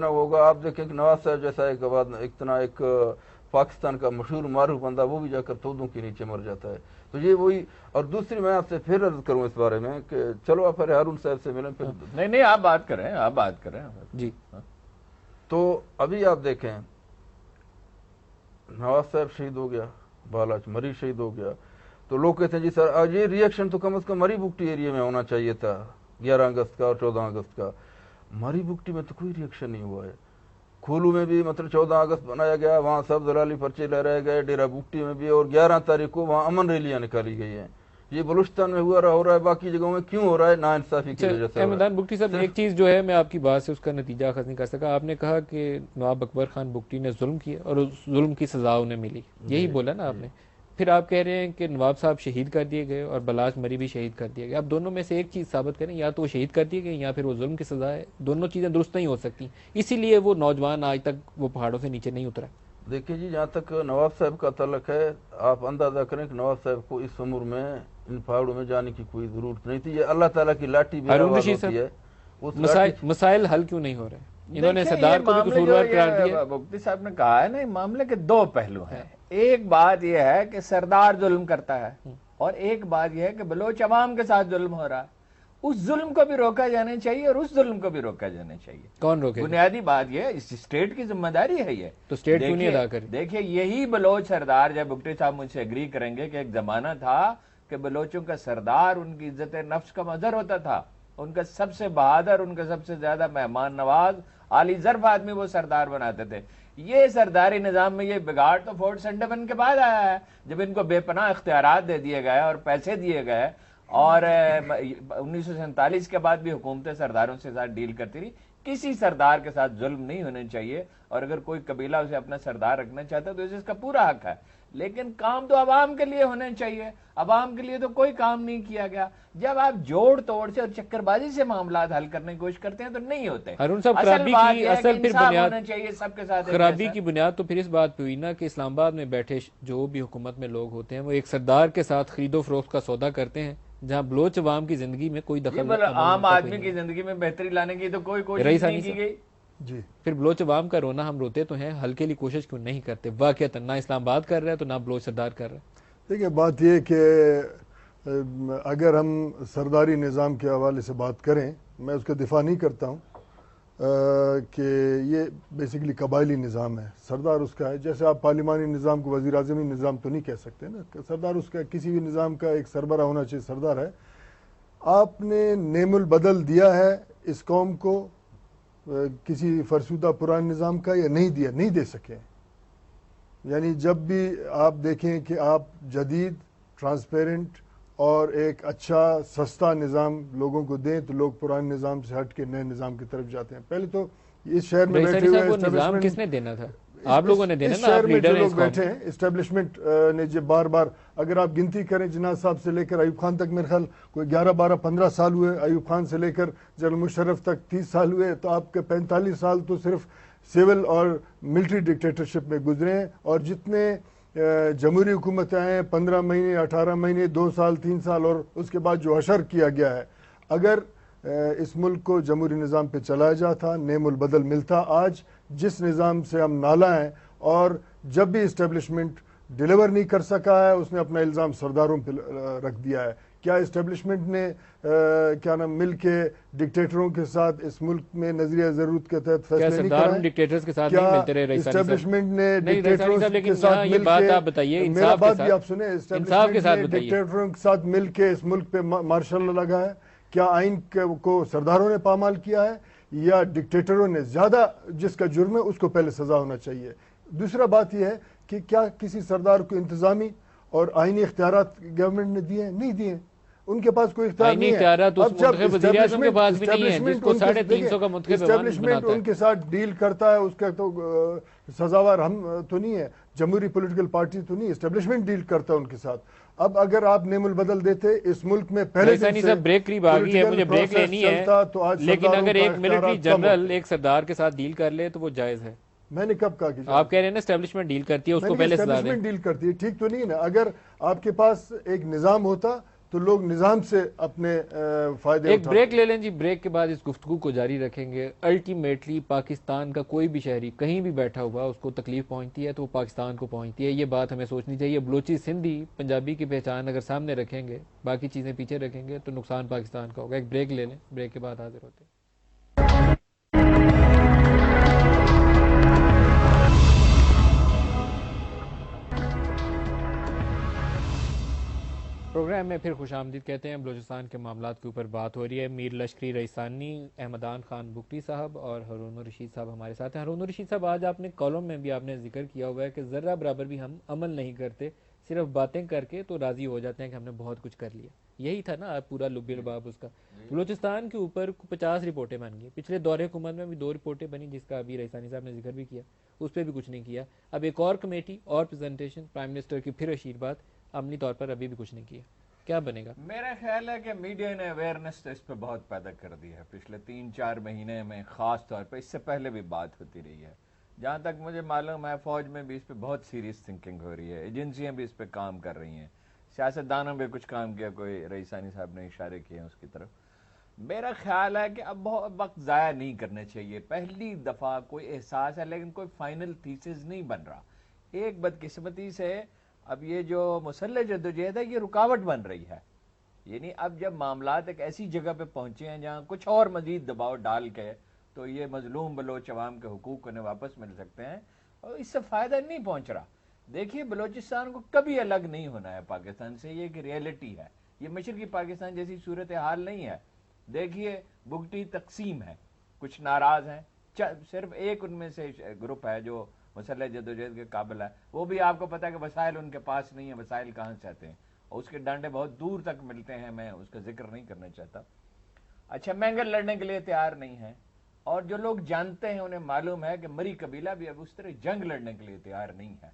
اتنا ہوگا. آپ دیکھیں کہ نواز صاحب جیسا ایک پاکستان کا مشہور معروف بندہ وہ بھی جا کر تودوں کے نیچے مر جاتا ہے. تو یہ وہی. اور دوسری میں آپ سے پھر عرض کروں اس بارے میں کہ چلو آپ ہارون صاحب سے ملیں پھر. نہیں آپ بات کریں جی. تو ابھی آپ دیکھیں نواز صاحب شہید ہو گیا, بالاچ مری شہید ہو گیا, تو لوگ کہتے ہیں جی سر آج یہ ریئیکشن تو کم از کم مری بگٹی ایریا میں ہونا چاہیے تھا 11 اگست کا اور 14 اگست کا. مری بگٹی میں تو کوئی ریئیکشن نہیں ہوا ہے. کھولو میں بھی مطلب 14 اگست بنایا گیا, وہاں سب دلالی پرچے لہرائے گئے, ڈیرہ بگٹی میں بھی, اور 11 تاریخ کو وہاں امن ریلیاں نکالی گئی ہیں. یہ بلوچستان میں ہو رہا ہے, باقی جگہوں میں کیوں ہو رہا ہے؟ نا انصافی کی وجہ سے. احمدان بگٹی صاحب ایک چیز جو ہے میں آپ کی بات سے اس کا نتیجہ اخذ نہیں کر سکا. آپ نے کہا کہ نواب اکبر خان بگٹی نے ظلم کیا اور اس ظلم کی سزا انہیں ملی, یہی بولا نا آپ نے. پھر آپ کہہ رہے ہیں کہ نواب صاحب شہید کر دیے گئے اور بلاچ مری بھی شہید کر دیا گیا. آپ دونوں میں سے ایک چیز ثابت کریں, یا تو وہ شہید کر دیے گئے یا پھر وہ ظلم کی سزا ہے. دونوں چیزیں درست نہیں ہو سکتی, اسی لیے وہ نوجوان آج تک وہ پہاڑوں سے نیچے نہیں اترا. دیکھیے جی, جہاں تک نواب صاحب کا تعلق ہے, آپ اندازہ کریں کہ نواب صاحب کو اس عمر میں ان پہاڑوں میں جانے کی کوئی ضرورت نہیں تھی. یہ اللہ تعالیٰ کی لاٹھی بھی ہوتی ہے. مسائل حل کیوں نہیں ہو رہے؟ انہوں نے صدار کو بھی قصوروار قرار دیا. بگٹی صاحب نے کہا ہے نا, معاملے کے دو پہلو ہیں. ایک بات یہ ہے کہ سردار ظلم کرتا ہے, اور ایک بات یہ ہے کہ بلوچ عوام کے ساتھ ظلم ہو رہا ہے. اس ظلم کو بھی روکا جانا چاہیے اور اس ظلم کو بھی روکا جانا چاہیے. کون روکے؟ بنیادی بات یہ ہے, اس اسٹیٹ کی ذمہ داری ہے یہ. تو اسٹیٹ کیوں نہیں ادا کرے؟ دیکھیے یہی بلوچ سردار, جب بگٹی صاحب مجھ سے ایگری کریں گے کہ ایک زمانہ تھا کہ بلوچوں کا سردار ان کی عزت نفس کا مظہر ہوتا تھا, ان کا سب سے بہادر, ان کا سب سے زیادہ مہمان نواز, عالی ظرف آدمی وہ سردار بناتے تھے. یہ سرداری نظام میں یہ بگاڑ تو فورٹ سنڈمن کے بعد آیا ہے, جب ان کو بے پناہ اختیارات دے دیے گئے اور پیسے دیے گئے. اور 1947 کے بعد بھی حکومتیں سرداروں سے ساتھ ڈیل کرتی رہی. کسی سردار کے ساتھ ظلم نہیں ہونا چاہیے, اور اگر کوئی قبیلہ اسے اپنا سردار رکھنا چاہتا ہے تو اسے اس کا پورا حق ہے. لیکن کام تو عوام کے لیے ہونا چاہیے. عوام کے لیے تو کوئی کام نہیں کیا گیا. جب آپ جوڑ توڑ سے اور چکر بازی سے معاملات حل کرنے کی کوشش کرتے ہیں تو نہیں ہوتے. ہارون صاحب, خرابی کی اصل پھر بنیاد ہونا چاہیے سب کے ساتھ. خرابی کی بنیاد تو پھر اس بات پہ ہوئی نا کہ اسلام آباد میں بیٹھے جو بھی حکومت میں لوگ ہوتے ہیں وہ ایک سردار کے ساتھ خرید و فروخت کا سودا کرتے ہیں, جہاں بلوچ عوام کی زندگی میں کوئی دخل عام آدمی کی زندگی میں بہتری لانے کی تو کوئی کوشش نہیں کی گئی. جی پھر بلوچ عوام کا رونا ہم روتے تو ہیں, حل کے لیے کوشش کیوں نہیں کرتے؟ واقعتاً نہ اسلام آباد کر رہا ہے تو نہ بلوچ سردار کر رہا ہے. دیکھیے بات یہ کہ اگر ہم سرداری نظام کے حوالے سے بات کریں, میں اس کا دفاع نہیں کرتا ہوں کہ یہ بیسیکلی قبائلی نظام ہے. سردار اس کا ہے, جیسے آپ پارلیمانی نظام کو وزیر اعظمی نظام تو نہیں کہہ سکتے نا. سردار اس کا, کسی بھی نظام کا ایک سربراہ ہونا چاہیے, سردار ہے. آپ نے نعم البدل دیا ہے اس قوم کو کسی فرسودہ پرانے نظام کا, یا نہیں دیا؟ نہیں دے سکے. یعنی جب بھی آپ دیکھیں کہ آپ جدید, ٹرانسپیرنٹ اور ایک اچھا سستا نظام لوگوں کو دیں تو لوگ پرانے نظام سے ہٹ کے نئے نظام کی طرف جاتے ہیں. پہلے تو اس شہر میں بیٹھے ہوئے نظام کس نے دینا تھا؟ آپ لوگوں نے دینا نا. شہر میں جو لوگ بیٹھے ہیں اسٹیبلشمنٹ نے جو بار بار, اگر آپ گنتی کریں جناح صاحب سے لے کر ایوب خان تک, میرے خیال کوئی 11-12-15 سال ہوئے, ایوب خان سے لے کر جنرل مشرف تک 30 سال ہوئے, تو آپ کے 45 سال تو صرف سول اور ملٹری ڈکٹیٹرشپ میں گزرے ہیں. اور جتنے جمہوری حکومتیں ہیں 15 مہینے 18 مہینے 2 سال 3 سال, اور اس کے بعد جو حشر کیا گیا ہے, اگر اس ملک کو جمہوری نظام پہ چلایا جاتا, نعم البدل ملتا. آج جس نظام سے ہم نالا ہیں, اور جب بھی اسٹیبلشمنٹ ڈیلیور نہیں کر سکا ہے, اس نے اپنا الزام سرداروں پہ رکھ دیا ہے. کیا اسٹیبلشمنٹ نے کیا نام مل کے ڈکٹیٹروں کے ساتھ اس ملک میں نظریہ ضرورت کے تحت فیصلے نہیں کرائے؟ ڈکٹیٹرز کے ساتھ نہیں ملتے رہے رئیس اسٹیبلشمنٹ نے ڈکٹیٹروں کے ساتھ مل کے, میرا بات بھی آپ سنیں, اسٹیبلشمنٹ نے ڈکٹیٹروں کے ساتھ مل کے اس ملک پہ مارشل لا لگا ہے؟ کیا آئین کو سرداروں نے پامال کیا ہے یا ڈکٹیٹروں نے؟ زیادہ جس کا جرم ہے اس کو پہلے سزا ہونا چاہیے. دوسرا بات یہ ہے کہ کیا کسی سردار کو انتظامی اور آئینی اختیارات گورنمنٹ نے دیے ہیں؟ نہیں دیے. ان کے پاس کوئی اختیار نہیں ہے. اب جب اسٹیبلشمنٹ ان کے ساتھ ڈیل کرتا ہے, اس کا تو سزاوار ہم تو نہیں ہے, جمہوری پولیٹیکل پارٹی تو نہیں, اسٹیبلشمنٹ ڈیل کرتا ہے ان کے ساتھ. اب اگر آپ نعم البدل دیتے اس ملک میں پہلے دن سے, بریک قریب آ گئی ہے, مجھے بریک لینی ہے, لیکن اگر ایک ملٹری جنرل ایک سردار کے ساتھ ڈیل کر لے تو وہ جائز ہے. میں نے کب کہا کہ آپ کہہ رہے ہیں نا اسٹیبلشمنٹ ڈیل کرتی ہے, اس کو پہلے سزا دیں. اسٹیبلشمنٹ ڈیل کرتی ہے, ٹھیک تو نہیں ہے نا. اگر آپ کے پاس ایک نظام ہوتا تو لوگ نظام سے اپنے فائدے ایک بریک لے لیں جی، بریک کے بعد اس گفتگو کو جاری رکھیں گے. الٹیمیٹلی پاکستان کا کوئی بھی شہری کہیں بھی بیٹھا ہوا اس کو تکلیف پہنچتی ہے تو وہ پاکستان کو پہنچتی ہے، یہ بات ہمیں سوچنی چاہیے. بلوچی سندھی پنجابی کی پہچان اگر سامنے رکھیں گے، باقی چیزیں پیچھے رکھیں گے تو نقصان پاکستان کا ہوگا. ایک بریک لے لیں، بریک کے بعد حاضر ہوتے ہیں. پروگرام میں پھر خوش آمدید کہتے ہیں. بلوچستان کے معاملات کے اوپر بات ہو رہی ہے. میر لشکری رئیسانی، احمدان خان بگٹی صاحب اور ہارون الرشید صاحب ہمارے ساتھ ہیں. ہارون الرشید صاحب، آج آپ نے کالم میں بھی آپ نے ذکر کیا ہوا ہے کہ ذرہ برابر بھی ہم عمل نہیں کرتے، صرف باتیں کر کے تو راضی ہو جاتے ہیں کہ ہم نے بہت کچھ کر لیا. یہی تھا نا پورا لب لباب اس کا. بلوچستان کے اوپر 50 رپورٹیں بن گئی. پچھلے دور حکومت میں بھی 2 رپورٹیں بنی جس کا ابھی رئیسانی صاحب نے ذکر بھی کیا، اس پہ بھی کچھ نہیں کیا. اب ایک اور کمیٹی اور پریزنٹیشن، پرائم منسٹر کی پھر اشیرباد، عملی طور پر ابھی بھی کچھ نہیں کیا. کیا بنے گا؟ میرا خیال ہے کہ میڈیا نے اویئرنیس اس پہ بہت پیدا کر دی ہے پچھلے 3-4 مہینے میں، خاص طور پہ. اس سے پہلے بھی بات ہوتی رہی ہے. جہاں تک مجھے معلوم ہے فوج میں بھی اس پہ بہت سیریس تھنکنگ ہو رہی ہے، ایجنسیاں بھی اس پہ کام کر رہی ہیں، سیاستدانوں بھی کچھ کام کیا، کوئی رئیسانی صاحب نے اشارے کیے ہیں اس کی طرف. میرا خیال ہے کہ اب بہت وقت ضائع نہیں کرنے چاہیے. پہلی دفعہ کوئی احساس ہے لیکن کوئی فائنل تھیسس نہیں بن رہا. ایک بدقسمتی سے اب یہ جو مسلح جدوجہد ہے یہ رکاوٹ بن رہی ہے. یعنی اب جب معاملات ایک ایسی جگہ پہ پہنچے ہیں جہاں کچھ اور مزید دباؤ ڈال کے تو یہ مظلوم بلوچ عوام کے حقوق انہیں واپس مل سکتے ہیں، اور اس سے فائدہ نہیں پہنچ رہا. دیکھیے بلوچستان کو کبھی الگ نہیں ہونا ہے پاکستان سے، یہ ایک ریئلٹی ہے. یہ مشرقی پاکستان جیسی صورتحال نہیں ہے. دیکھیے بگٹی تقسیم ہے، کچھ ناراض ہیں، صرف ایک ان میں سے گروپ ہے جو مسلح جدوجہد کے قابل ہے. وہ بھی آپ کو پتا ہے کہ وسائل ان کے پاس نہیں ہیں، وسائل کہاں سے آتے ہیں، اور اس کے ڈانڈے بہت دور تک ملتے ہیں. میں اس کا ذکر نہیں کرنا چاہتا. اچھا، مینگل لڑنے کے لیے تیار نہیں ہے، اور جو لوگ جانتے ہیں انہیں معلوم ہے کہ مری قبیلہ بھی اب اس طرح جنگ لڑنے کے لیے تیار نہیں ہے.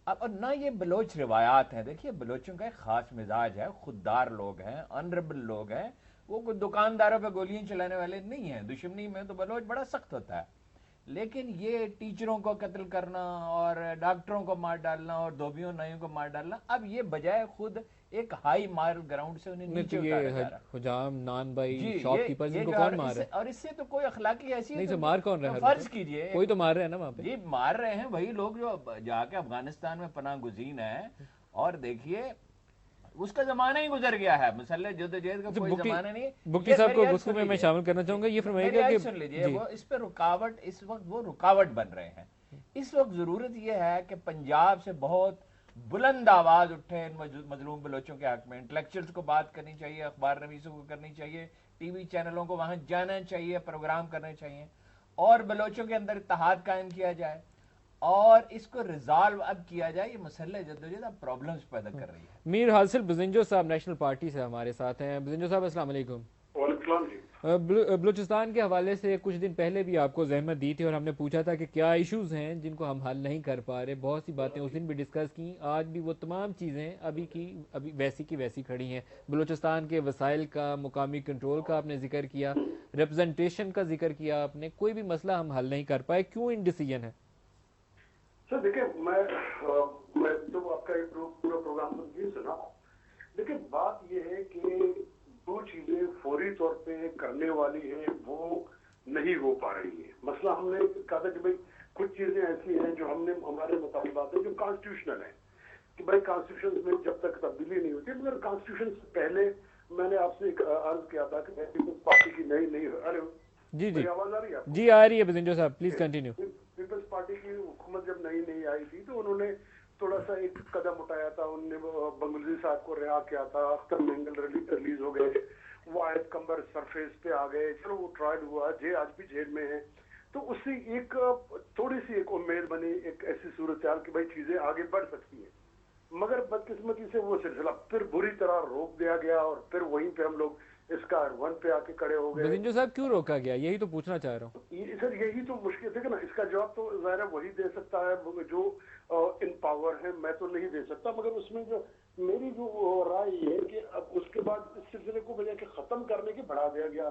اب اور نہ یہ بلوچ روایات ہیں. دیکھیے بلوچوں کا ایک خاص مزاج ہے، خوددار لوگ ہیں، آنریبل لوگ ہیں. وہ کوئی دکانداروں پہ گولیاں چلانے والے نہیں ہیں. دشمنی میں تو بلوچ بڑا سخت ہوتا ہے. لیکن یہ ٹیچروں کو قتل کرنا اور ڈاکٹروں کو مار ڈالنا اور دھوبیوں نائیوں کو مار ڈالنا، اب یہ بجائے خود ایک ہائی مارل گراؤنڈ سے انہیں نیچے اتارا جا رہا ہے. حجام، نان بھائی، جی، شاپ کیپر، جن کو کون مار رہا ہے؟ اور اس سے تو کوئی اخلاقی حیثیت نہیں تو مار کون رہا ہے؟ فرض کیجئے کوئی تو مار رہے ہیں نا وہاں پہ. جی مار رہے ہیں وہی لوگ جو جا کے افغانستان میں پناہ گزین ہیں. اور دیکھیے اس کا زمانہ ہی گزر گیا ہے، مسلح جدوجہد کا کوئی زمانہ نہیں. بگٹی صاحب کو گفتگو میں شامل کرنا چاہوں گا. یہ فرمائیے گا کہ سن لیجئے، وہ اس پہ رکاوٹ، اس وقت وہ رکاوٹ بن رہے ہیں. اس وقت ضرورت یہ ہے کہ پنجاب سے بہت بلند آواز اٹھے ان مظلوم بلوچوں کے حق میں. انٹلیکچوئلز کو بات کرنی چاہیے، اخبار نویسوں کو کرنی چاہیے، ٹی وی چینلوں کو وہاں جانا چاہیے، پروگرام کرنے چاہیے، اور بلوچوں کے اندر اتحاد قائم کیا جائے اور اس کو ریزالو اب کیا جائے. یہ مسلح جدوجہد اب پرابلمز پیدا کر رہی ہے. میر حاصل بزنجو صاحب نیشنل پارٹی سے ہمارے ساتھ ہیں. بزنجو صاحب السلام علیکم. بلوچستان کے حوالے سے کچھ دن پہلے بھی آپ کو زحمت دی تھی اور ہم نے پوچھا تھا کہ کیا ایشوز ہیں جن کو ہم حل نہیں کر پا رہے. بہت سی باتیں اس دن بھی ڈسکس کی. آج بھی وہ تمام چیزیں ابھی ویسی کی ویسی کھڑی ہیں. بلوچستان کے وسائل کا، مقامی کنٹرول کا آپ نے ذکر کیا، ریپرزنٹیشن کا ذکر کیا آپ نے. کوئی بھی مسئلہ ہم حل نہیں کر پائے. کیوں انڈیسیژن ہے؟ سر دیکھیں، میں تو آپ کا پورا پروگرام یہ سنا. دیکھیں بات یہ ہے کہ دو چیزیں فوری طور پہ کرنے والی ہیں وہ نہیں ہو پا رہی ہیں. مسئلہ ہم نے کہا تھا کہ بھائی کچھ چیزیں ایسی ہیں جو ہم نے ہمارے مطالبات ہیں جو کانسٹیٹیوشنل ہیں کہ بھائی کانسٹیٹیوشن میں جب تک تبدیلی نہیں ہوتی. مگر کانسٹیٹیوشن سے پہلے میں نے آپ سے ایک عرض کیا تھا کہ پیپلز پارٹی کی نئی جی آواز آ رہی ہے آپ کو؟ جی آ رہی ہے بزنجو صاحب، پلیز کنٹینیو. پیپلز پارٹی کی حکومت جب نئی آئی تھی تو انہوں نے تھوڑا سا ایک قدم اٹھایا تھا. انہوں نے بنگلزی صاحب کو رہا کیا تھا، اختر مینگل ریلیز ہو گئے، واحد کمبر سرفیس پہ آ گئے. چلو وہ ٹرائل ہوا، آج بھی جیل میں ہے. تو اس سے ایک تھوڑی سی ایک امید بنی، ایک ایسی صورتحال کہ بھائی چیزیں آگے بڑھ سکتی ہیں. مگر بدقسمتی سے وہ سلسلہ پھر بری طرح روک دیا گیا اور پھر وہیں پہ ہم لوگ اس کا ون پہ آ کے کھڑے ہو گئے. بزنجو صاحب کیوں روکا گیا، یہی تو پوچھنا چاہ رہا ہوں. سر یہی تو مشکل تھے نا. اس کا جواب تو ظاہر ہے وہی دے سکتا ہے جو ان پاور ہے، میں تو نہیں دے سکتا. مگر اس میں جو میری جو رائے یہ ہے کہ اب اس کے بعد اس سلسلے کو بجائے کہ ختم کرنے کے بڑھا دیا گیا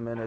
MNA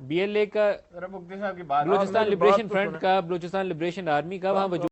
BLA کا ذرا مفتی صاحب کی بات بلوچستان میری بات لبریشن تو فرنٹ سنیں۔ کا، بلوچستان لبریشن آرمی کا وہاں وجود